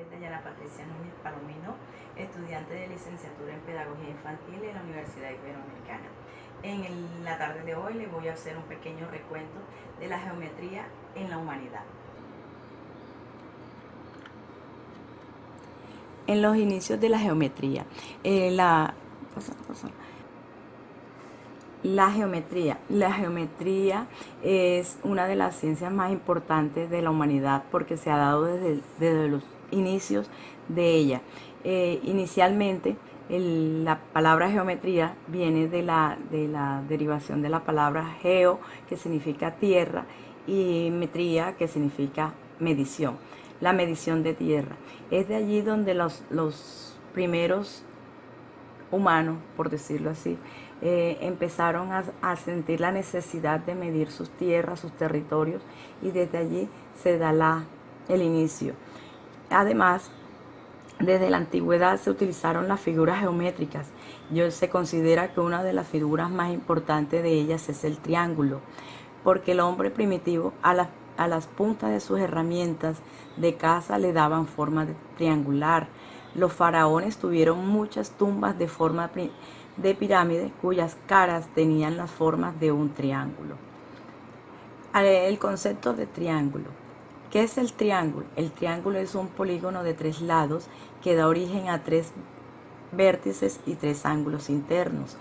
nombre es Dayana Patricia Núñez Palomino, estudiante de licenciatura en Pedagogía Infantil en la Universidad Iberoamericana. En la tarde de hoy les voy a hacer un pequeño recuento de la geometría en la humanidad. En los inicios de la geometría, La geometría es una de las ciencias más importantes de la humanidad porque se ha dado desde los inicios de ella. Inicialmente, la palabra geometría viene de la derivación de la palabra geo, que significa tierra, y metría, que significa medición. La medición de tierra. Es de allí donde los primeros humanos, por decirlo así, empezaron a sentir la necesidad de medir sus tierras, sus territorios, y desde allí se da el inicio. Además, desde la antigüedad se utilizaron las figuras geométricas. Se considera que una de las figuras más importantes de ellas es el triángulo, porque el hombre primitivo a las puntas de sus herramientas de caza le daban forma triangular. Los faraones tuvieron muchas tumbas de forma de pirámide cuyas caras tenían las formas de un triángulo. El concepto de triángulo. ¿Qué es el triángulo? El triángulo es un polígono de 3 lados que da origen a 3 vértices y 3 ángulos internos.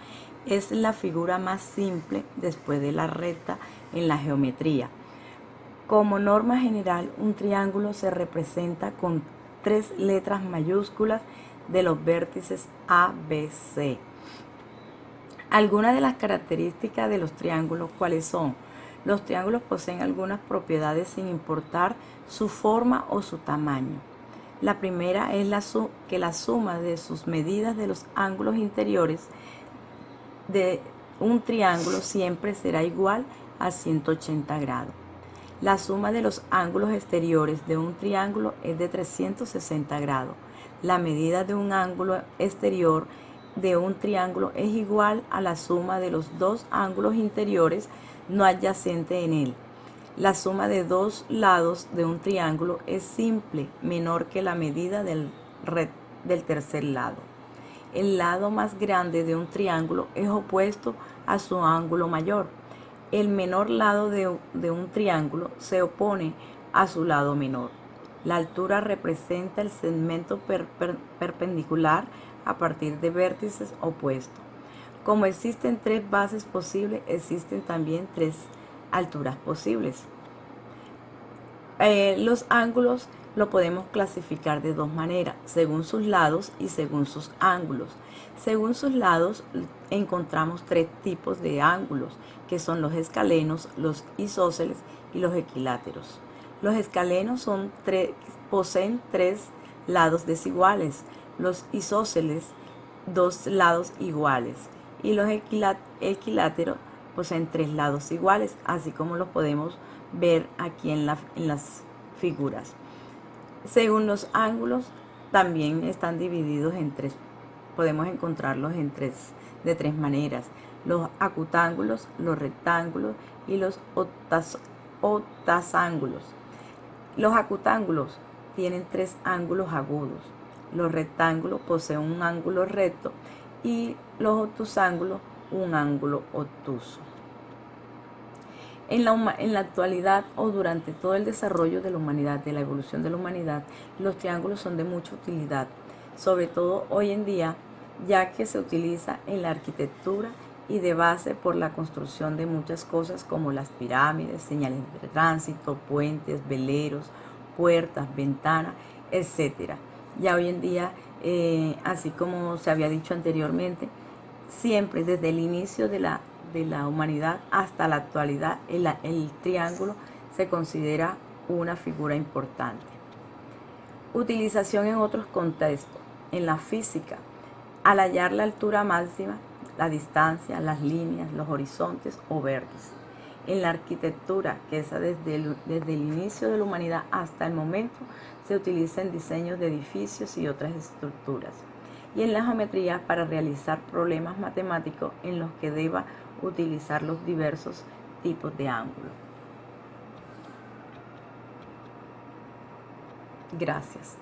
Es la figura más simple después de la recta en la geometría. Como norma general, un triángulo se representa con 3 letras mayúsculas de los vértices A, B, C. Algunas de las características de los triángulos, ¿cuáles son? Los triángulos poseen algunas propiedades sin importar su forma o su tamaño. La primera es que la suma de sus medidas de los ángulos interiores de un triángulo siempre será igual a 180 grados. La suma de los ángulos exteriores de un triángulo es de 360 grados. La medida de un ángulo exterior de un triángulo es igual a la suma de los 2 ángulos interiores no adyacentes en él. La suma de 2 lados de un triángulo es simple, menor que la medida del tercer lado. El lado más grande de un triángulo es opuesto a su ángulo mayor. El menor lado de un triángulo se opone a su lado menor. La altura representa el segmento perpendicular a partir de vértices opuestos. Como existen 3 bases posibles, existen también 3 alturas posibles. Los ángulos lo podemos clasificar de 2 maneras, según sus lados y según sus ángulos. Según sus lados encontramos 3 tipos de ángulos, que son los escalenos, los isósceles y los equiláteros. Los escalenos poseen 3 lados desiguales, los isósceles 2 lados iguales y los equiláteros poseen 3 lados iguales, así como los podemos ver aquí en las figuras. Según los ángulos, también están divididos en 3. Podemos encontrarlos de 3 maneras: los acutángulos, los rectángulos y los octásángulos. Los acutángulos tienen 3 ángulos agudos. Los rectángulos poseen un ángulo recto y los obtusángulos un ángulo obtuso. En la actualidad o durante todo el desarrollo de la humanidad, de la evolución de la humanidad, los triángulos son de mucha utilidad, sobre todo hoy en día, ya que se utiliza en la arquitectura y de base por la construcción de muchas cosas como las pirámides, señales de tránsito, puentes, veleros, puertas, ventanas, etc. Ya hoy en día, así como se había dicho anteriormente, siempre desde el inicio de la humanidad hasta la actualidad, el triángulo se considera una figura importante. Utilización en otros contextos. En la física, al hallar la altura máxima, la distancia, las líneas, los horizontes o vértices. En la arquitectura, que es desde el inicio de la humanidad hasta el momento, se utiliza en diseños de edificios y otras estructuras. Y en la geometría, para realizar problemas matemáticos en los que deba utilizar los diversos tipos de ángulos. Gracias.